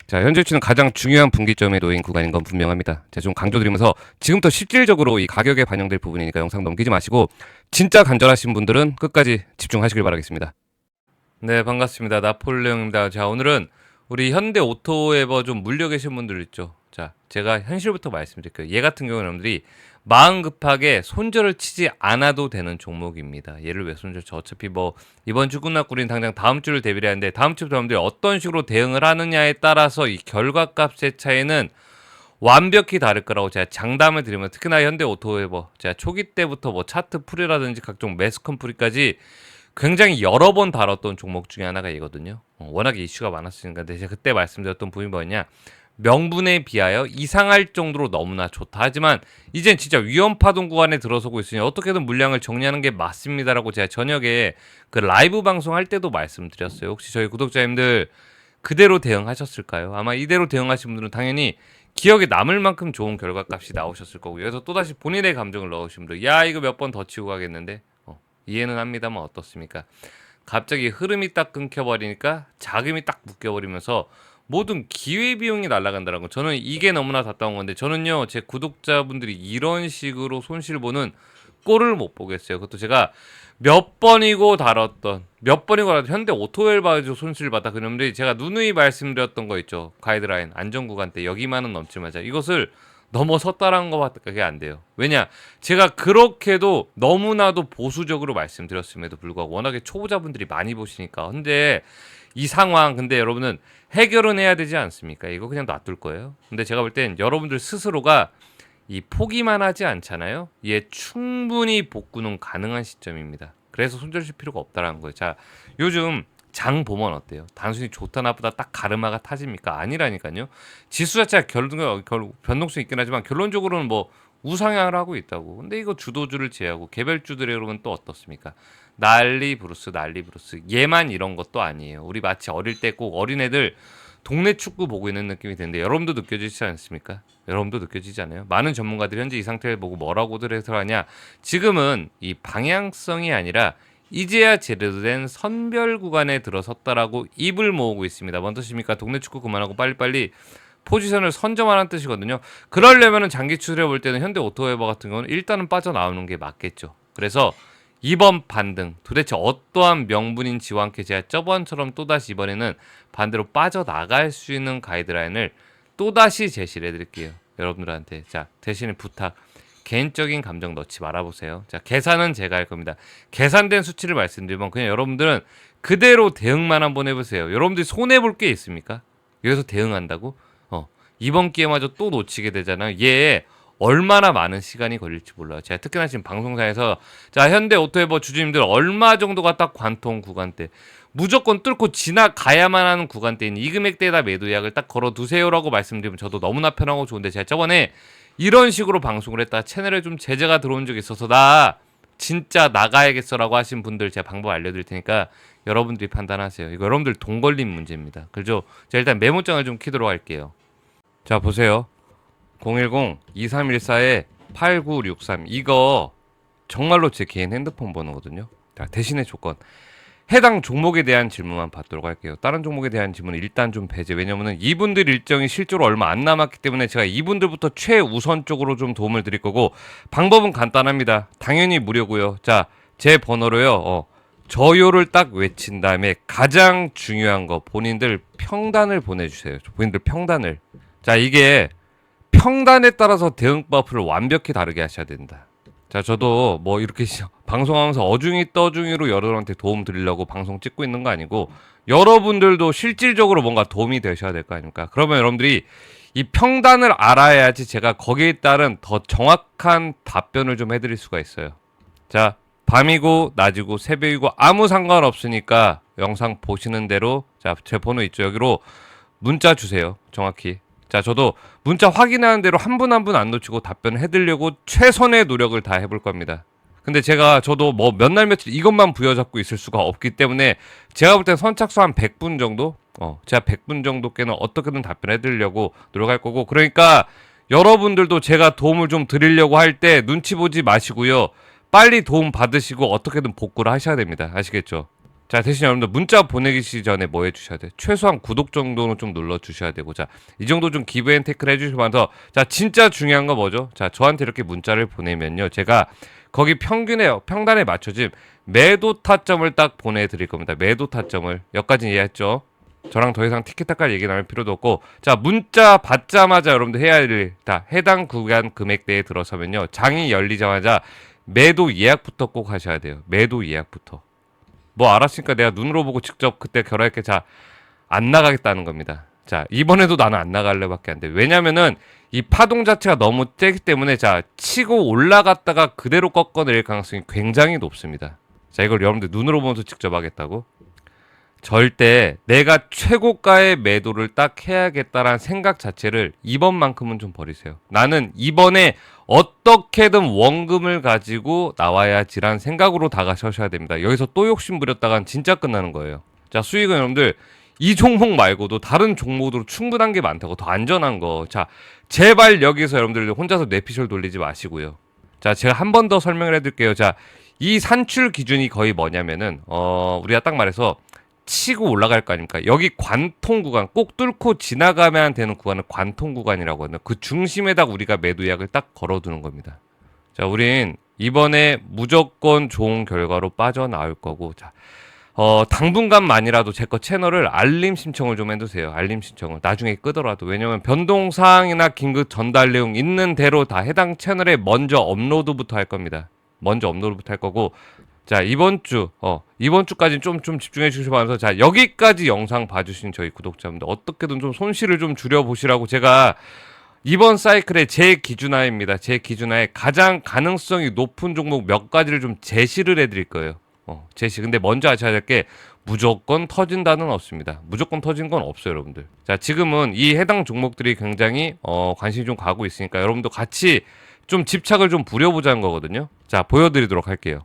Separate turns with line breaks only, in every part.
자, 현재 주는 가장 중요한 분기점에 놓인 구간인 건 분명합니다. 제가 좀 강조드리면서 지금부터 실질적으로 이 가격에 반영될 부분이니까 영상 넘기지 마시고 진짜 간절하신 분들은 끝까지 집중하시길 바라겠습니다. 네, 반갑습니다. 나폴레옹입니다. 자, 오늘은 우리 현대 오토에버 좀 물려 계신 분들 있죠. 자, 제가 현실부터 말씀드릴게요. 얘 같은 경우는 여러분들이 마음 급하게 손절을 치지 않아도 되는 종목입니다. 얘를 왜 손절? 저 어차피 뭐 이번 주 끝났고 우리는 당장 다음 주를 대비를 하는데 다음 주부터 여러분들이 어떤 식으로 대응을 하느냐에 따라서 이 결과값의 차이는 완벽히 다를 거라고 제가 장담을 드리면, 특히나 현대 오토에버 제가 초기 때부터 뭐 차트 풀이라든지 각종 매스컴 풀이까지 굉장히 여러 번 다뤘던 종목 중에 하나가 이거든요. 워낙에 이슈가 많았으니까. 근데 제가 그때 말씀드렸던 부분이 뭐냐, 명분에 비하여 이상할 정도로 너무나 좋다. 하지만 이젠 진짜 위험파동 구간에 들어서고 있으니 어떻게든 물량을 정리하는 게 맞습니다라고 제가 저녁에 그 라이브 방송할 때도 말씀드렸어요. 혹시 저희 구독자님들 그대로 대응하셨을까요? 아마 이대로 대응하신 분들은 당연히 기억에 남을 만큼 좋은 결과값이 나오셨을 거고, 여기서 또다시 본인의 감정을 넣으신 분들, 야 이거 몇 번 더 치고 가겠는데, 이해는 합니다만 어떻습니까? 갑자기 흐름이 딱 끊겨버리니까 자금이 딱 묶여버리면서 모든 기회비용이 날아간다는 거, 저는 이게 너무나 답답한 건데, 저는요 제 구독자분들이 이런 식으로 손실 보는 꼴을 못 보겠어요. 그것도 제가 몇 번이고 다뤘던 현대 오토웰바에서 손실을 받다 그러는데, 제가 누누이 말씀드렸던 거 있죠. 가이드라인 안전구간 때 여기만은 넘지 말자. 이것을 넘어섰다라는 것밖에 안 돼요. 왜냐, 제가 그렇게도 너무나도 보수적으로 말씀드렸음에도 불구하고 워낙에 초보자분들이 많이 보시니까. 근데 이 상황, 근데 여러분은 해결은 해야 되지 않습니까? 이거 그냥 놔둘 거예요. 근데 제가 볼 땐 여러분들 스스로가 이 포기만 하지 않잖아요. 얘 충분히 복구는 가능한 시점입니다. 그래서 손절실 필요가 없다라는 거예요. 자, 요즘 장 보면 어때요? 단순히 좋다 나쁘다 딱 가르마가 타집니까? 아니라니까요. 지수 자체가 변동성이 있긴 하지만 결론적으로는 뭐 우상향을 하고 있다고. 근데 이거 주도주를 제외하고 개별주들의 여러분 또 어떻습니까? 난리 브루스. 얘만 이런 것도 아니에요. 우리 마치 어릴 때 꼭 어린애들 동네 축구 보고 있는 느낌이 드는데, 여러분도 느껴지지 않습니까? 여러분도 느껴지지 않아요? 많은 전문가들이 현재 이 상태를 보고 뭐라고들 해서 하냐, 지금은 이 방향성이 아니라 이제야 제대로 된 선별 구간에 들어섰다라고 입을 모으고 있습니다. 뭔 뜻입니까? 동네 축구 그만하고 빨리빨리 포지션을 선점하라는 뜻이거든요. 그러려면 장기 추세를 볼 때는 현대 오토웨버 같은 경우는 일단은 빠져나오는 게 맞겠죠. 그래서 이번 반등, 도대체 어떠한 명분인지와 함께 제가 저번처럼 또다시 이번에는 반대로 빠져나갈 수 있는 가이드라인을 또다시 제시를 해드릴게요. 여러분들한테. 자, 대신에 부탁, 개인적인 감정 넣지 말아보세요. 자, 계산은 제가 할 겁니다. 계산된 수치를 말씀드리면 그냥 여러분들은 그대로 대응만 한번 해보세요. 여러분들이 손해볼 게 있습니까? 여기서 대응한다고? 이번 기회마저 또 놓치게 되잖아요. 얘 얼마나 많은 시간이 걸릴지 몰라요. 제가 특히나 지금 방송사에서, 자, 현대 오토에버 주주님들 얼마 정도가 딱 관통 구간대, 무조건 뚫고 지나가야만 하는 구간대인 이 금액대에다 매도 예약을 딱 걸어두세요라고 말씀드리면 저도 너무나 편하고 좋은데, 제가 저번에 이런 식으로 방송을 했다 채널에 좀 제재가 들어온 적이 있어서 나 진짜 나가야겠어라고 하신 분들 제가 방법 알려드릴 테니까 여러분들이 판단하세요. 이거 여러분들 돈 걸린 문제입니다. 그죠? 자, 일단 메모장을 좀 키도록 할게요. 자, 보세요. 010-2314-8963 이거 정말로 제 개인 핸드폰 번호거든요. 자, 대신에 조건, 해당 종목에 대한 질문만 받도록 할게요. 다른 종목에 대한 질문은 일단 좀 배제. 왜냐면은 이분들 일정이 실제로 얼마 안 남았기 때문에 제가 이분들부터 최우선적으로 좀 도움을 드릴 거고, 방법은 간단합니다. 당연히 무료고요. 자, 제 번호로요. 저요를 딱 외친 다음에 가장 중요한 거, 본인들 평단을 보내주세요. 본인들 평단을. 자, 이게 평단에 따라서 대응 버프를 완벽히 다르게 하셔야 된다. 자, 저도 뭐 이렇게 방송하면서 어중이 떠중이로 여러분한테 도움 드리려고 방송 찍고 있는 거 아니고, 여러분들도 실질적으로 뭔가 도움이 되셔야 될 거 아닙니까? 그러면 여러분들이 이 평단을 알아야지 제가 거기에 따른 더 정확한 답변을 좀 해드릴 수가 있어요. 자, 밤이고 낮이고 새벽이고 아무 상관없으니까 영상 보시는 대로, 자, 제 번호 있죠? 여기로 문자 주세요. 정확히. 자, 저도 문자 확인하는 대로 한 분 한 분 안 놓치고 답변을 해드리려고 최선의 노력을 다 해볼 겁니다. 근데 저도 뭐 몇 날 며칠 이것만 부여잡고 있을 수가 없기 때문에 제가 볼 땐 선착순 한 100분 정도? 제가 100분 정도께는 어떻게든 답변해드리려고 노력할 거고, 그러니까 여러분들도 제가 도움을 좀 드리려고 할 때 눈치 보지 마시고요. 빨리 도움 받으시고 어떻게든 복구를 하셔야 됩니다. 아시겠죠? 자, 대신 여러분들 문자 보내기 전에 뭐 해주셔야 돼? 최소한 구독 정도는 좀 눌러주셔야 되고, 자, 이 정도 좀 기브앤테이크를 해주시면서, 자, 진짜 중요한 거 뭐죠? 자, 저한테 이렇게 문자를 보내면요, 제가 거기 평단에 맞춰진 매도 타점을 딱 보내드릴 겁니다. 매도 타점을. 여기까지 이해했죠? 저랑 더 이상 티켓타까지 얘기 나눌 필요도 없고, 자, 문자 받자마자 여러분들 해야 할 일, 다 해당 구간 금액대에 들어서면요, 장이 열리자마자 매도 예약부터 꼭 하셔야 돼요. 매도 예약부터. 뭐 알았으니까 내가 눈으로 보고 직접 그때 결혼할게. 자, 안 나가겠다는 겁니다. 자, 이번에도 나는 안 나갈래밖에 안 돼. 왜냐면은 이 파동 자체가 너무 세기 때문에, 자, 치고 올라갔다가 그대로 꺾어내릴 가능성이 굉장히 높습니다. 자, 이걸 여러분들 눈으로 보면서 직접 하겠다고? 절대 내가 최고가의 매도를 딱 해야겠다라는 생각 자체를 이번만큼은 좀 버리세요. 나는 이번에 어떻게든 원금을 가지고 나와야지라는 생각으로 다가서셔야 됩니다. 여기서 또 욕심 부렸다간 진짜 끝나는 거예요. 자, 수익은 여러분들 이 종목 말고도 다른 종목으로 충분한 게 많다고, 더 안전한 거. 자, 제발 여기서 여러분들 혼자서 뇌피셜 돌리지 마시고요. 자, 제가 한 번 더 설명을 해드릴게요. 자, 이 산출 기준이 거의 뭐냐면은 우리가 딱 말해서 치고 올라갈 거 아닙니까? 여기 관통 구간, 꼭 뚫고 지나가면 되는 구간을 관통 구간이라고 하거든요. 그 중심에다가 우리가 매도 예약을 딱 걸어두는 겁니다. 자, 우린 이번에 무조건 좋은 결과로 빠져나올 거고, 자, 당분간만이라도 제 거 채널을 알림 신청을 좀 해두세요. 알림 신청을. 나중에 끄더라도. 왜냐면 변동사항이나 긴급 전달 내용 있는 대로 다 해당 채널에 먼저 업로드부터 할 겁니다. 먼저 업로드부터 할 거고, 자, 이번 주까지 좀 집중해 주시면서, 자, 여기까지 영상 봐주신 저희 구독자분들 어떻게든 좀 손실을 좀 줄여보시라고 제가 이번 사이클의 제 기준하에입니다. 제 기준하에 가장 가능성이 높은 종목 몇 가지를 좀 제시를 해드릴 거예요. 제시. 근데 먼저 아셔야 될 게 무조건 터진다는 없습니다. 무조건 터진 건 없어요, 여러분들. 자, 지금은 이 해당 종목들이 굉장히 관심이 좀 가고 있으니까 여러분도 같이 좀 집착을 좀 부려보자는 거거든요. 자, 보여드리도록 할게요.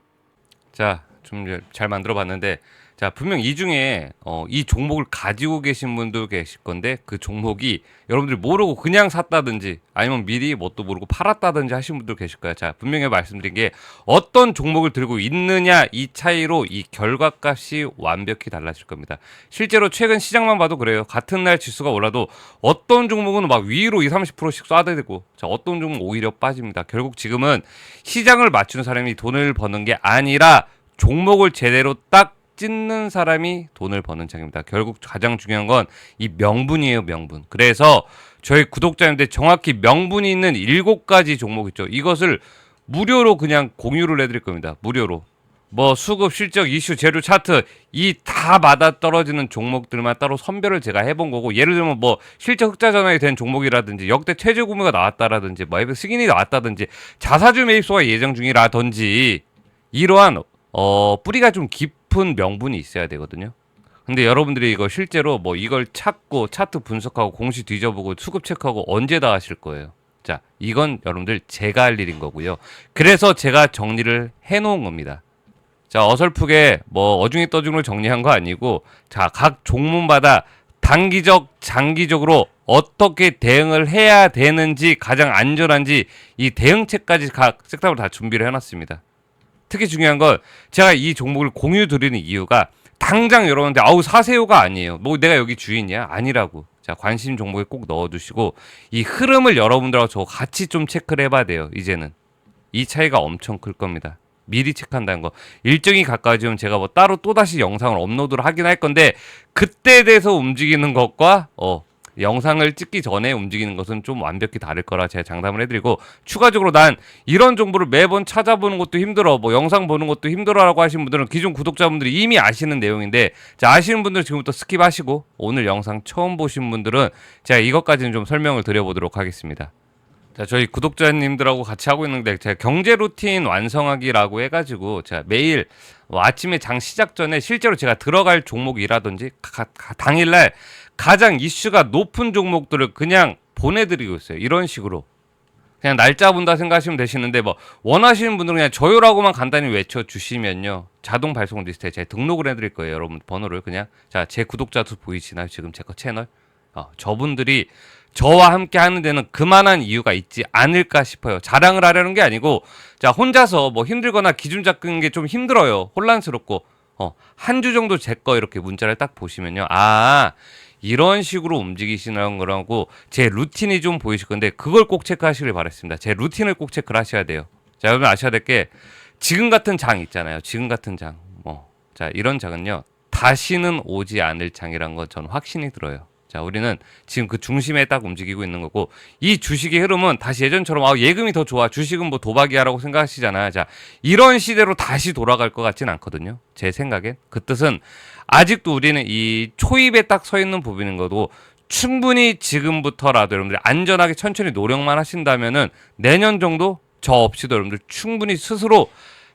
자, 좀 잘 만들어 봤는데, 자, 분명 이 중에 이 종목을 가지고 계신 분도 계실 건데, 그 종목이 여러분들이 모르고 그냥 샀다든지 아니면 미리 뭣도 모르고 팔았다든지 하신 분도 계실 거예요. 자, 분명히 말씀드린 게 어떤 종목을 들고 있느냐, 이 차이로 이 결과값이 완벽히 달라질 겁니다. 실제로 최근 시장만 봐도 그래요. 같은 날 지수가 올라도 어떤 종목은 막 위로 20, 30%씩 쏴대고, 자, 어떤 종목은 오히려 빠집니다. 결국 지금은 시장을 맞추는 사람이 돈을 버는 게 아니라 종목을 제대로 딱 찢는 사람이 돈을 버는 장입니다. 결국 가장 중요한 건 이 명분이에요, 명분. 그래서 저희 구독자님들 정확히 명분이 있는 7가지 종목 있죠. 이것을 무료로 그냥 공유를 해드릴 겁니다. 무료로. 뭐 수급, 실적, 이슈, 재료, 차트 이 다 맞아 떨어지는 종목들만 따로 선별을 제가 해본 거고, 예를 들면 뭐 실적 흑자 전환이 된 종목이라든지 역대 최저 구매가 나왔다라든지 뭐 승인이 나왔다든지 자사주 매입소가 예정 중이라든지 이러한 뿌리가 좀 깊은 명분이 있어야 되거든요. 근데 여러분들이 이거 실제로 뭐 이걸 찾고 차트 분석하고 공시 뒤져보고 수급 체크하고 언제 다 하실 거예요. 자, 이건 여러분들 제가 할 일인 거고요. 그래서 제가 정리를 해놓은 겁니다. 자, 어설프게 뭐 어중이 떠중을 정리한 거 아니고, 자, 각 종목마다 단기적, 장기적으로 어떻게 대응을 해야 되는지, 가장 안전한지 이 대응책까지 각 섹터로 다 준비를 해놨습니다. 특히 중요한 건 제가 이 종목을 공유 드리는 이유가 당장 여러분들 아우 사세요가 아니에요. 뭐 내가 여기 주인이야? 아니라고. 자, 관심 종목에 꼭 넣어두시고 이 흐름을 여러분들하고 저 같이 좀 체크를 해봐야 돼요. 이제는 이 차이가 엄청 클 겁니다. 미리 체크한다는 거. 일정이 가까워지면 제가 뭐 따로 또다시 영상을 업로드를 하긴 할 건데, 그때에 대해서 움직이는 것과 영상을 찍기 전에 움직이는 것은 좀 완벽히 다를 거라 제가 장담을 해드리고, 추가적으로 난 이런 정보를 매번 찾아보는 것도 힘들어, 뭐 영상 보는 것도 힘들어라고 하시는 분들은 기존 구독자분들이 이미 아시는 내용인데, 자, 아시는 분들 지금부터 스킵하시고 오늘 영상 처음 보신 분들은 제가 이것까지는 좀 설명을 드려보도록 하겠습니다. 자, 저희 구독자님들하고 같이 하고 있는데, 제가 경제 루틴 완성하기라고 해가지고 제가 매일 아침에 장 시작 전에 실제로 제가 들어갈 종목이라든지 당일날 가장 이슈가 높은 종목들을 그냥 보내드리고 있어요. 이런 식으로 그냥 날짜 본다 생각하시면 되시는데, 뭐 원하시는 분들은 그냥 저요라고만 간단히 외쳐주시면요, 자동 발송 리스트에 제가 등록을 해드릴 거예요. 여러분 번호를 그냥, 자, 제 구독자도 보이시나요? 지금 제 거 채널 저분들이 저와 함께 하는 데는 그만한 이유가 있지 않을까 싶어요. 자랑을 하려는 게 아니고, 자, 혼자서 뭐 힘들거나 기준 잡는 게 좀 힘들어요. 혼란스럽고 한 주 정도 제 거 이렇게 문자를 딱 보시면요. 아, 이런 식으로 움직이시는 거라고 제 루틴이 좀 보이실 건데 그걸 꼭 체크하시길 바랐습니다. 제 루틴을 꼭 체크를 하셔야 돼요. 자, 여러분 아셔야 될 게 지금 같은 장 있잖아요. 지금 같은 장. 자, 이런 장은요. 다시는 오지 않을 장이란 건 저는 확신이 들어요. 자, 우리는 지금 그 중심에 딱 움직이고 있는 거고 이 주식의 흐름은 다시 예전처럼 예금이 더 좋아. 주식은 뭐 도박이야라고 생각하시잖아요. 자, 이런 시대로 다시 돌아갈 것 같진 않거든요. 제 생각엔. 그 뜻은 아직도 우리는 이 초입에 딱 서 있는 부분인 것도 충분히 지금부터라도 여러분들이 안전하게 천천히 노력만 하신다면은 내년 정도 저 없이도 여러분들 충분히 스스로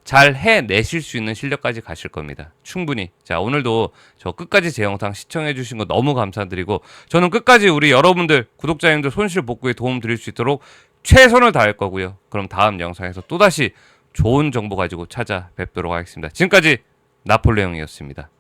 잘 해내실 수 있는 실력까지 가실 겁니다. 충분히. 자, 오늘도 저 끝까지 제 영상 시청해 주신 거 너무 감사드리고 저는 끝까지 우리 여러분들 구독자님들 손실 복구에 도움 드릴 수 있도록 최선을 다할 거고요. 그럼 다음 영상에서 또다시 좋은 정보 가지고 찾아뵙도록 하겠습니다. 지금까지 나폴레옹이었습니다.